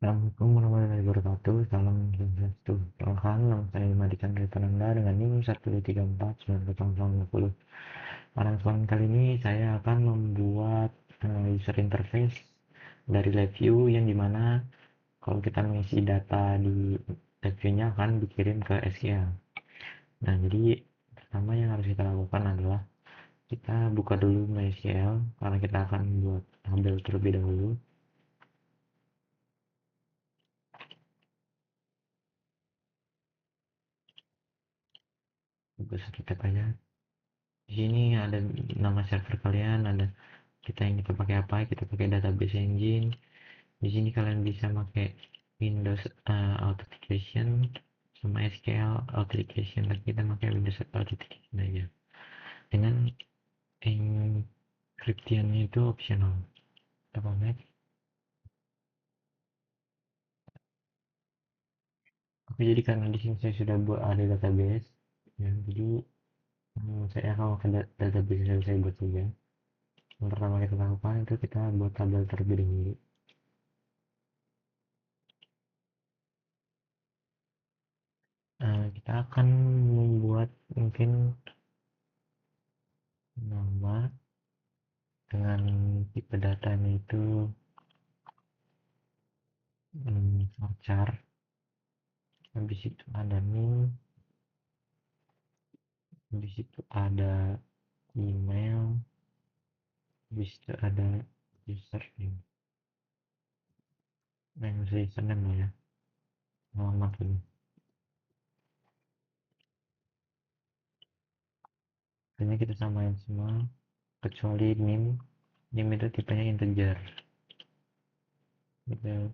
Assalamualaikum warahmatullahi wabarakatuh. Salam swastiastu. Perkenalkan, nama saya Madikan dari Pananda dengan NIM 1349020. Pada kesempatan kali ini saya akan membuat user interface dari LabVIEW yang dimana kalau kita mengisi data di LabVIEW-nya akan dikirim ke SQL. Nah, jadi pertama yang harus kita lakukan adalah kita buka dulu MySQL karena kita akan buat tabel terlebih dahulu. Buka satu tab aja. Di sini ada nama server kalian, ada kita yang kita pakai apa, kita pakai database engine. Di sini kalian bisa pakai Windows Authentication sama SQL Authentication, tapi kita pakai Windows Authentication aja dengan encryption itu optional. Kita pakai. Oke, jadi karena di sini saya sudah buat ada database ya, jadi saya akan pakai database yang saya buat saja. Yang pertama kita lakukan itu kita buat tabel terlebih dahulu. Kita akan membuat mungkin nama dengan tipe datanya itu voucher. Habis itu ada nim, habis itu ada email, habis itu ada username. Nah, username ya, alamat ini. Hanya kita samain semua kecuali nim. Nim itu tipenya integer gitu.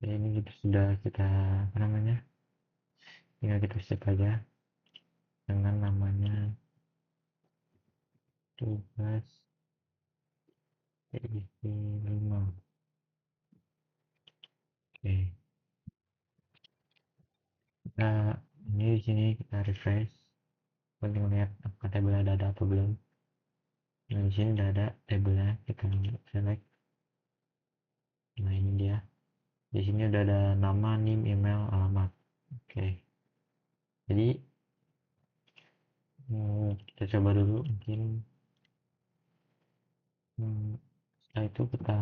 Ya, ini kita sudah kita apa namanya, tinggal kita save aja dengan namanya tugas PIV 5. Oke, kita ini di sini kita refresh untuk melihat apakah tabelnya ada atau belum. Nah, di sini udah ada tabelnya, kita select. Nah, ini dia. Di sini udah ada nama, nim, email, alamat. Oke, jadi kita coba dulu mungkin. Setelah itu kita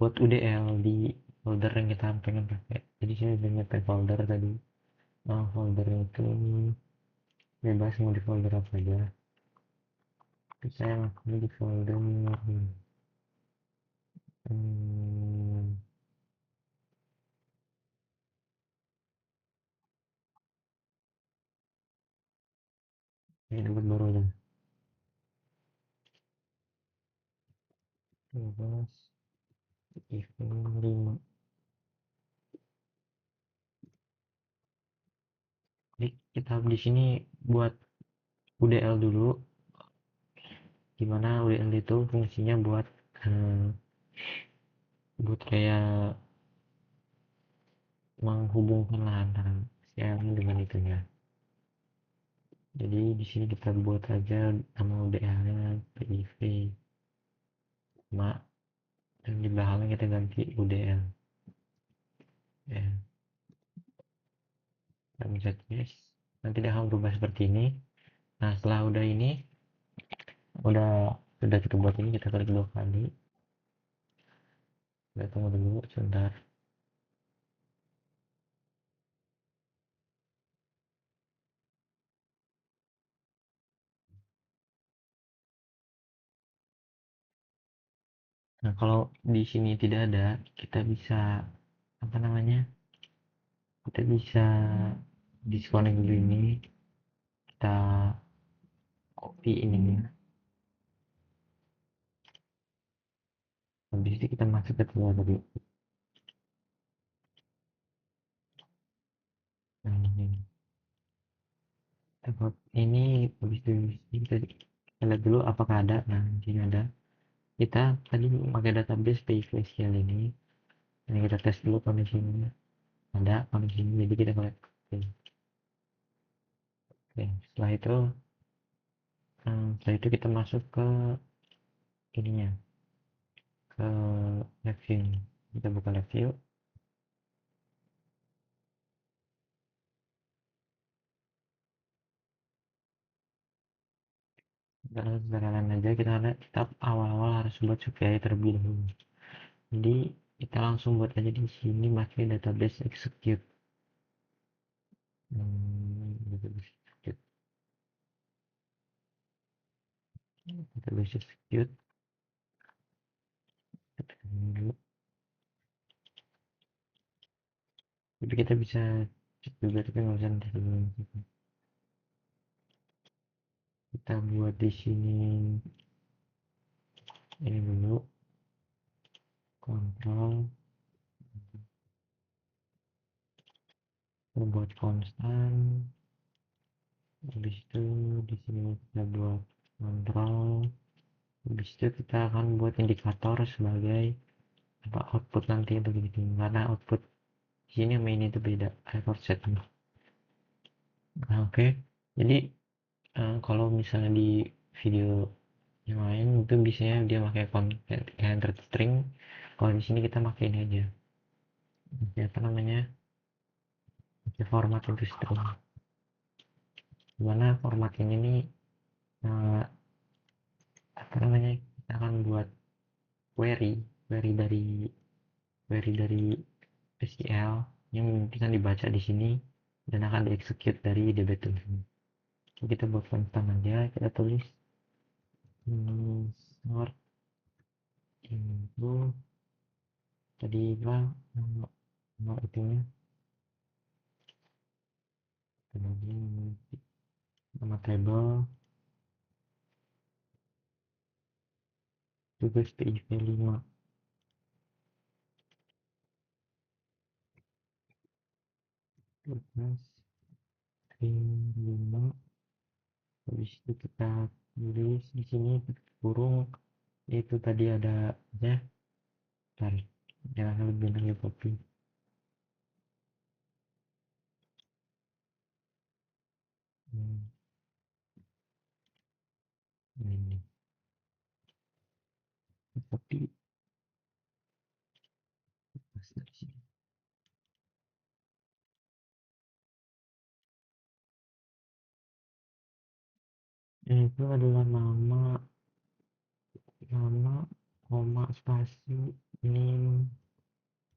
buat UDL di folder yang kita pengen pakai. Jadi saya udah nyetel folder tadi. Nah, folder itu bebas mau di folder apa aja. Saya lakukan di folder hmm, ini dapat baru aja. Bebas event 5. Jadi kita di sini buat UDL dulu, gimana UDL itu fungsinya buat eh, buat kayak menghubungkan lah antara SQL dengan itunya. Jadi di sini kita buat aja nama UDL-nya PIV 5 dan di belakangnya kita ganti UDL ya. Dan bisa yes. Nanti dia akan berubah seperti ini. Nah, setelah udah ini sudah kita buat ini, kita klik 2 kali. Kita tunggu dulu sebentar. Nah, kalau di sini tidak ada, kita bisa apa namanya, kita bisa disconnect dulu ini, kita copy ininya, habis itu kita masuk ke tempat tadi. Nah, ini tempat ini, habis itu kita lihat dulu apakah ada. Nah, di sini ada. Kita tadi pakai database PySQL ini. Ini kita tes dulu kondisinya. Ada kondisinya, jadi kita connect. Oke. Oke, setelah itu Setelah itu kita masuk ke ininya, ke live view. Kita buka live view. Sederhana aja, kita awal-awal harus buat supaya terlebih dahulu. Jadi kita langsung buat aja di sini pakai database execute. Database execute, database execute. Dulu. Tapi kita bisa cek juga, tapi nggak usah nanti sebelum kita buat di sini ini dulu, kontrol, kita buat konstan. Habis itu di sini kita buat kontrol. Habis itu kita akan buat indikator sebagai apa output nanti begitu, karena output di sini sama ini itu beda record set. Nah, oke. Jadi kalau misalnya di video yang lain itu biasanya dia pakai enter string. Kalau di sini kita pakai ini aja, apa namanya, format itu string. Dimana format ini nih, eh, apa namanya, kita akan buat query query dari SQL yang nanti kan dibaca di sini dan akan dieksekut dari DB2. Jadi kita buat konstan aja, kita tulis sort info tadi apa nama itunya, kemudian nama table tugas PIV 5. tugas PIV 5. Habis itu kita tulis di sini kurung itu tadi ada ya, tarik jangan lebih lagi copy. Ini copy pas dari sini. Itu adalah nama nama koma spasi name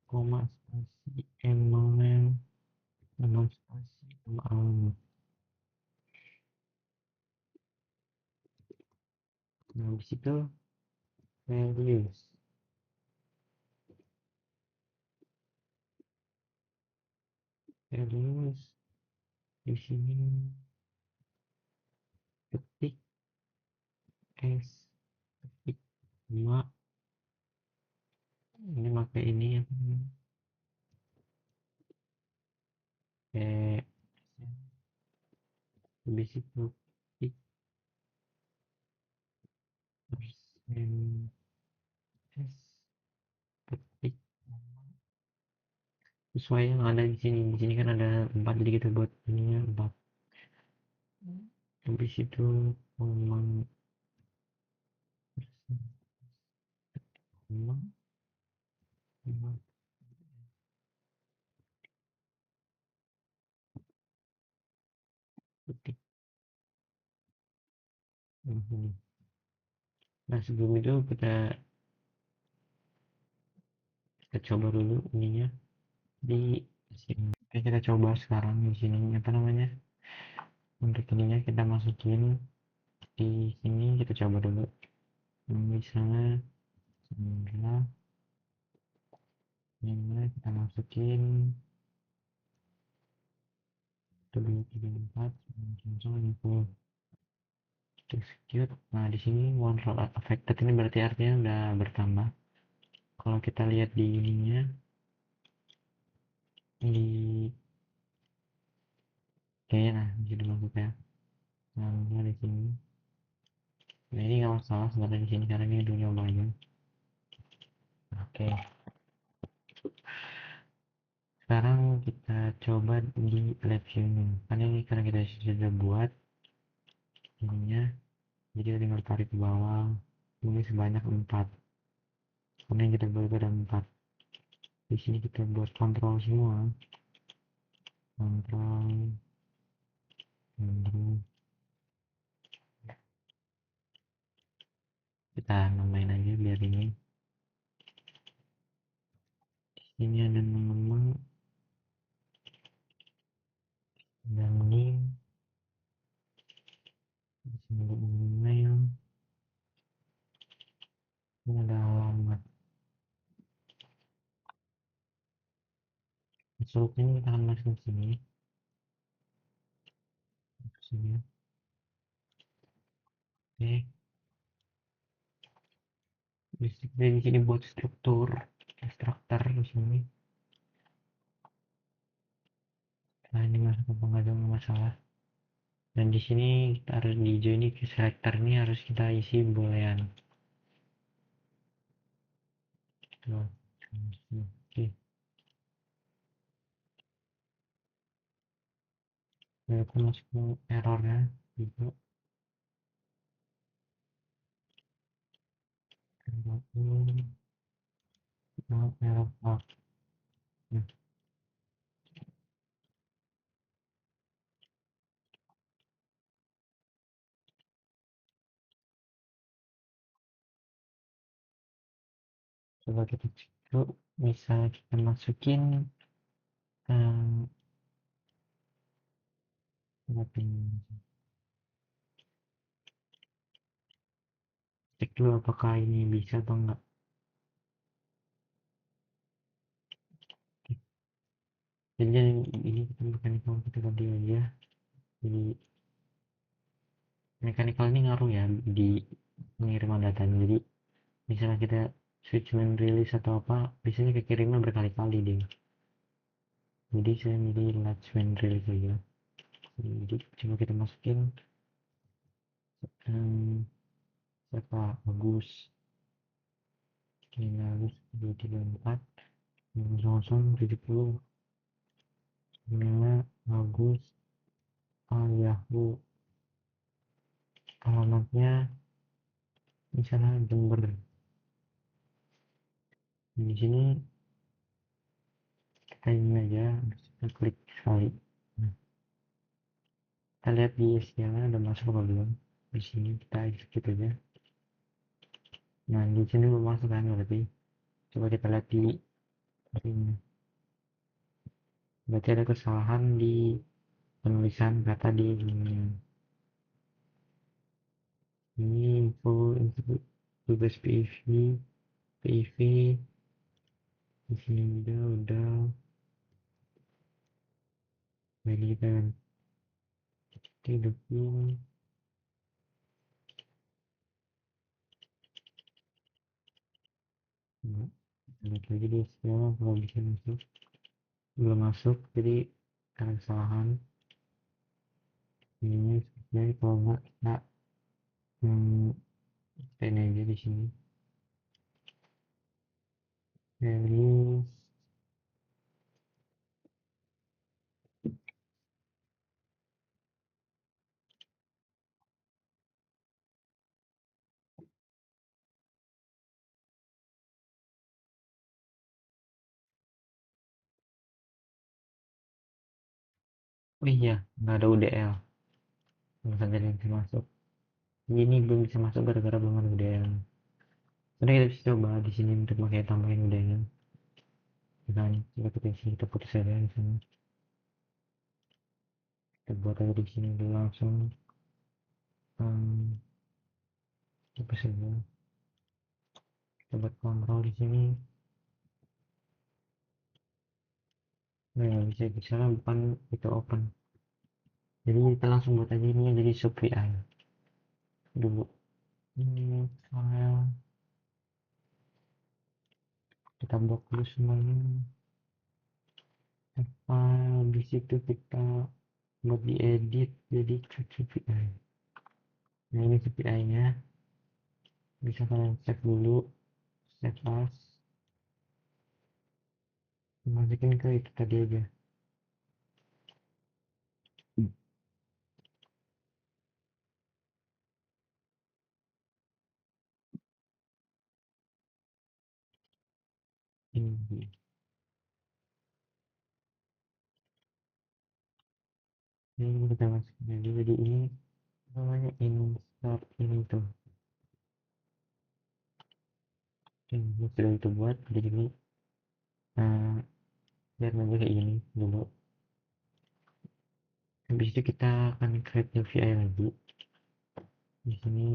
koma spasi email nama spasi nama alamat. Nah di situ values values di sini ketik s ketik 2. Ini pakai ini ya, pakai habis itu ketik persen s ketik sesuai yang ada di sini. Di sini kan ada 4, jadi kita buat ininya 4. Habis itu command lima lima ketik ini. Nah sebelum itu kita coba dulu ininya di sini. Oke, kita coba sekarang di sini apa namanya, untuk ininya kita masukin di sini, kita coba dulu misalnya ini kita masukin 234 info execute. Nah di sini one row affected ini berarti artinya udah bertambah. Kalau kita lihat di ininya di kayaknya, nah bisa dimasuk ya, nah di sini. Nah ini nggak masalah sebenarnya di sini karena ini udah nyoba aja. Oke, sekarang kita coba di live view nya, karena ini karena kita sudah buat ininya. jadi kita tinggal tarik ke bawah ini sebanyak 4 karena yang kita buat ada 4. Di sini kita buat kontrol semua, kontrol kontrol kita namain aja biar ini. Di sini ada nama dan ini, di sini ada email, ini ada alamat. Masuknya kita akan masuk ke sini, ke sini. Oke, di sini buat struktur instructor di sini. Nah, ini masuk apa nggak ada masalah. Dan di sini kita harus di hijau ini ke selector ini harus kita isi boolean. Tuh. Oke. Nah, aku masuk ke errornya gitu. Error bug. Nah, coba kita cek dulu. Bisa kita masukin um, cek dulu apakah ini bisa atau enggak. Jadi ini kita mechanical kita tadi aja. Jadi mechanical ini ngaruh ya di pengiriman datanya. Jadi misalnya kita switch main release atau apa, biasanya kekirimnya berkali-kali deh. Jadi saya milih latch main release aja. Jadi coba kita masukin um, siapa Agus, ini Agus 234 070 emailnya Agus Yahoo, alamatnya misalnya Jember. Di sini kita ini aja, kita klik sekali. Nah, kita lihat di SQL ada masuk atau belum. Di sini kita execute aja. Nah, di sini belum masuk kan berarti. Coba kita lihat di ini. Berarti ada kesalahan di penulisan kata di ini info tugas PIV di sini udah validan tidak belum. Lihat lagi di sekarang kalau bisa masuk, belum masuk jadi ada kesalahan ini sebenarnya kalau nggak kita hmm, ini aja di sini dari oh iya nggak ada UDL belum saja yang bisa masuk ini belum bisa masuk gara-gara belum ada UDL. Jadi kita bisa coba di sini untuk pakai tambahin UDL kan kita kita sini kita putus aja di sini kita buat aja di sini dulu langsung um, apa saja kita buat kontrol di sini. Nah nggak bisa bisa lah bukan kita open jadi kita langsung buat aja ini jadi sub VI dulu ini file kita blok dulu semuanya file di situ kita buat diedit jadi CPI. Nah ini CPI nya bisa kalian cek dulu save as masukin ke itu tadi aja. ini. Ini kita masukin aja, jadi ini namanya insert ini tuh. Sudah itu buat, jadi ini biar aja kayak gini dulu. Habis itu kita akan create new VI lagi. Di sini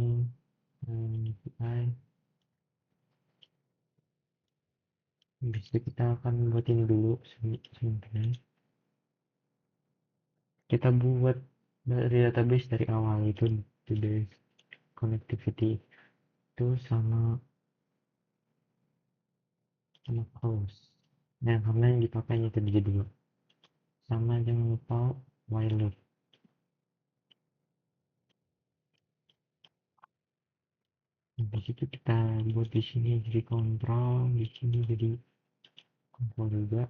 VI. Habis itu kita akan buat ini dulu sebentar. Kita buat dari database dari awal itu database connectivity itu sama close. Nah, karena yang dipakainya tadi dulu. Sama jangan lupa while loop. Di situ kita buat di sini jadi kontrol, di sini jadi kontrol juga.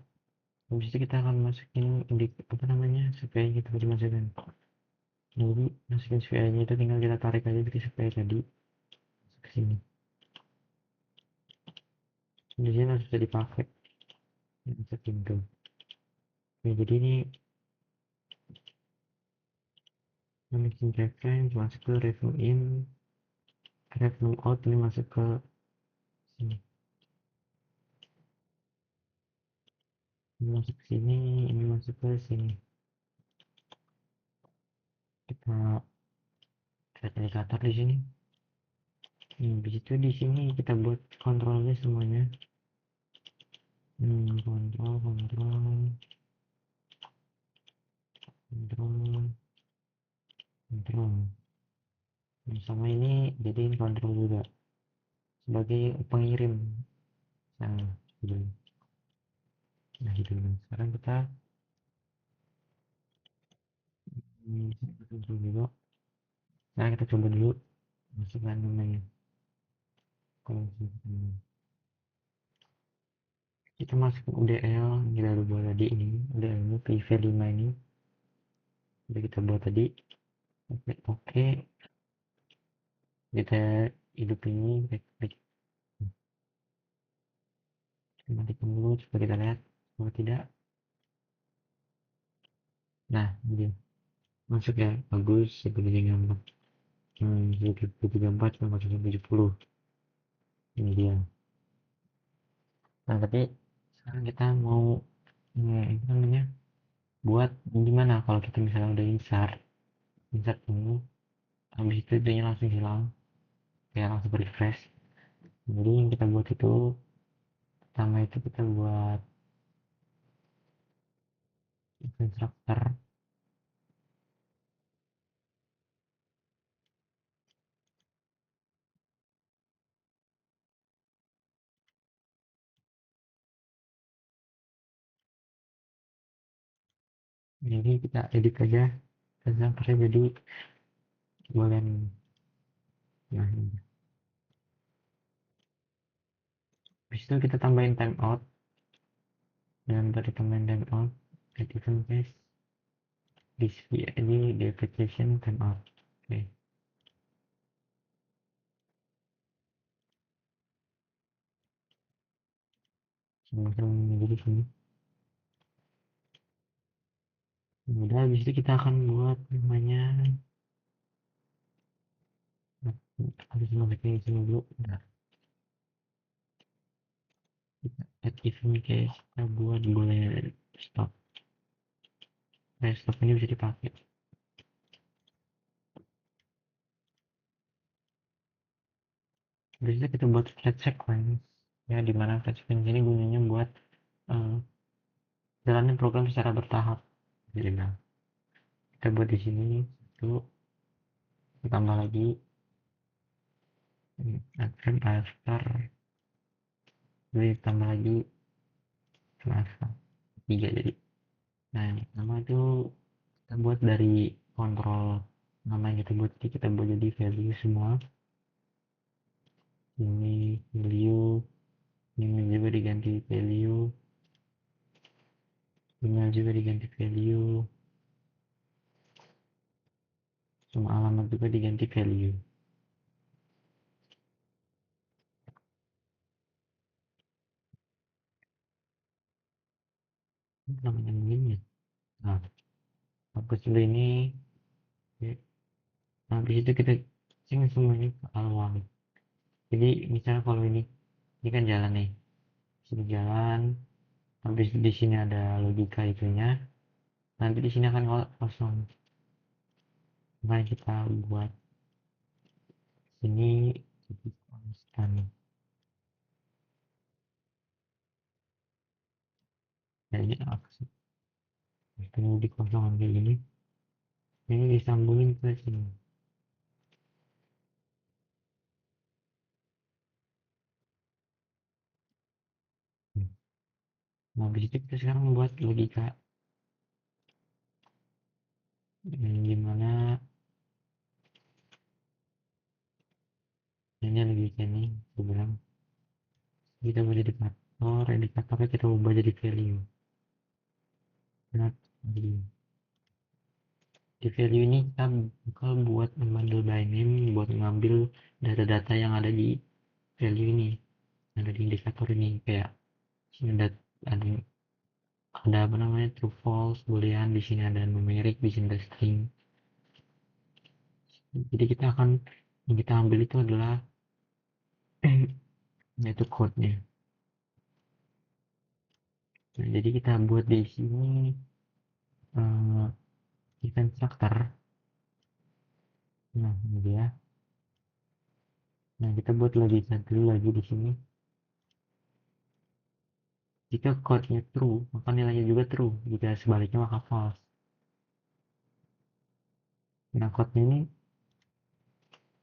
Habis itu kita akan masukin apa namanya supaya kita tadi masukin. Jadi masukin supaya nya itu tinggal kita tarik aja dari supaya tadi ke sini. Di sini harus bisa dipakai. Masukin tuh. Oke, jadi ini masukin reference masuk ke revenue in, revenue out ini masuk ke sini. Ini masuk ke sini, ini masuk ke sini. Kita lihat indikator di sini. Habis itu di sini kita buat kontrolnya semuanya. Kontrol, kontrol, kontrol, kontrol. Nah, sama ini jadiin kontrol juga sebagai pengirim. Nah, gitu. Nah, gitu. Sekarang kita kontrol juga. Nah, kita coba dulu masukkan namanya. Kalau kita masuk UDL, kita udah buat tadi ini, UDL ini PV5 ini udah kita buat tadi. Oke, kita hidup ini kita matikan dulu coba kita lihat bahwa tidak. Nah, ini masuk ya, bagus. Seperti gambar 34 sampai 70, ini dia. Nah, tapi sekarang kita mau apa namanya, buat gimana kalau kita misalnya udah insert ini, habis itu dia langsung hilang, kayak langsung refresh. Jadi yang kita buat itu pertama itu kita buat instructor. Jadi kita edit aja instructornya jadi bulan. Nah, habis itu kita tambahin timeout, dan tadi tambahin timeout at event case ini di application timeout. Oke, sama-sama di sini. Udah, habis itu kita akan buat namanya, habis masukin sini dulu. Udah, kita add event case, kita buat boleh stop. Nah, stop ini bisa dipakai. Habis itu kita buat flat sequence, ya dimana flat sequence ini gunanya buat uh, jalanin program secara bertahap. Jadi nah, kita buat di sini itu tambah lagi frame after, jadi tambah lagi frame after 3 jadi. Nah, nama itu kita buat dari kontrol nama yang kita buat, kita buat jadi value semua. Ini value, ini juga diganti value, email juga diganti value, semua alamat juga diganti value. namanya begini. Nah, hapus dulu ini. Ya. Nah, di situ kita cing semuanya ke awal. Jadi misalnya kalau ini kan jalan nih, sini jalan, habis di sini ada logika itunya, nanti di sini akan kosong. Makanya kita buat sini titik konstan. Jadi ini dikosongkan kayak gini, ini disambungin ke sini. Nah, habis itu kita sekarang buat logika gimana ini logika ini, aku bilang kita buat indikatornya kita ubah jadi value, not value. Di value ini kita bakal buat bundle by name buat ngambil data-data yang ada di value ini, ada di indikator ini, kayak sini ada apa namanya, true false, boolean, di sini ada numerik, di sini ada string. Jadi yang kita ambil itu adalah yaitu code-nya. Nah, jadi kita buat di sini event structure. Nah, ini dia. Nah, kita buat logika dulu lagi di sini. Jika code-nya true, maka nilainya juga true. Jika sebaliknya maka false. Nah, code-nya ini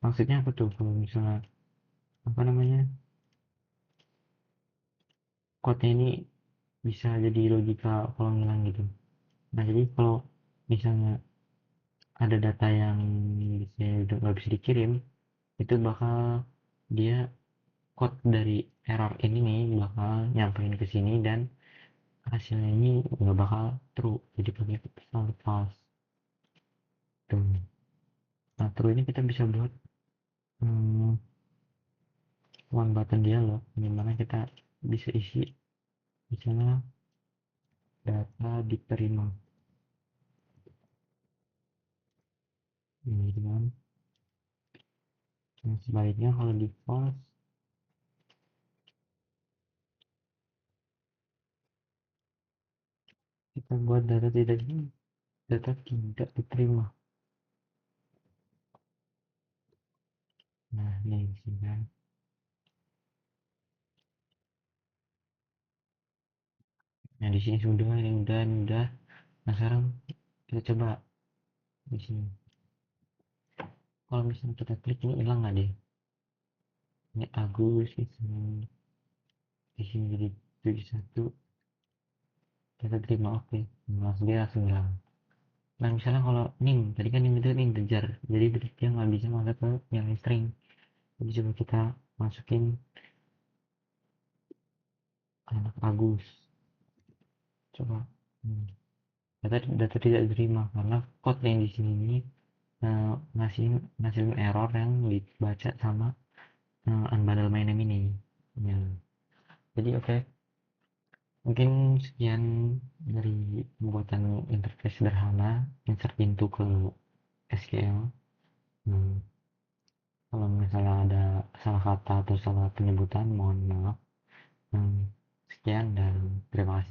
maksudnya apa tuh? Kalau misalnya apa namanya, code-nya ini bisa jadi logika kalau ngilang gitu. Nah, jadi kalau misalnya ada data yang bisa nggak bisa dikirim, itu bakal dia code dari error ini nih bakal nyampein ke sini dan hasilnya ini nggak bakal true, jadi pakai selalu false tuh. Nah, true ini kita bisa buat hmm, one button dialog dimana kita bisa isi misalnya data diterima ini dengan yang sebaliknya kalau di false kita buat data tidak diterima. Nah, ini sih kan. Nah, di sini sudah, ini udah. Nah, sekarang kita coba di sini. Kalau misalnya kita klik ini hilang nggak deh? Ini Agus di sini jadi 71 kita terima oke. Langsung dia langsung hilang. Nah, misalnya kalau nim tadi kan nim itu integer, jadi dia nggak bisa masuk ke yang string. Jadi coba kita masukin anak Agus, coba data tidak diterima karena code yang di sini ini ngasih ngasih error yang dibaca sama unbundle my name ini ya. Jadi oke, mungkin sekian dari pembuatan interface sederhana insert pintu ke SQL. hmm, Kalau misalnya ada salah kata atau salah penyebutan mohon maaf. Sekian dan terima kasih.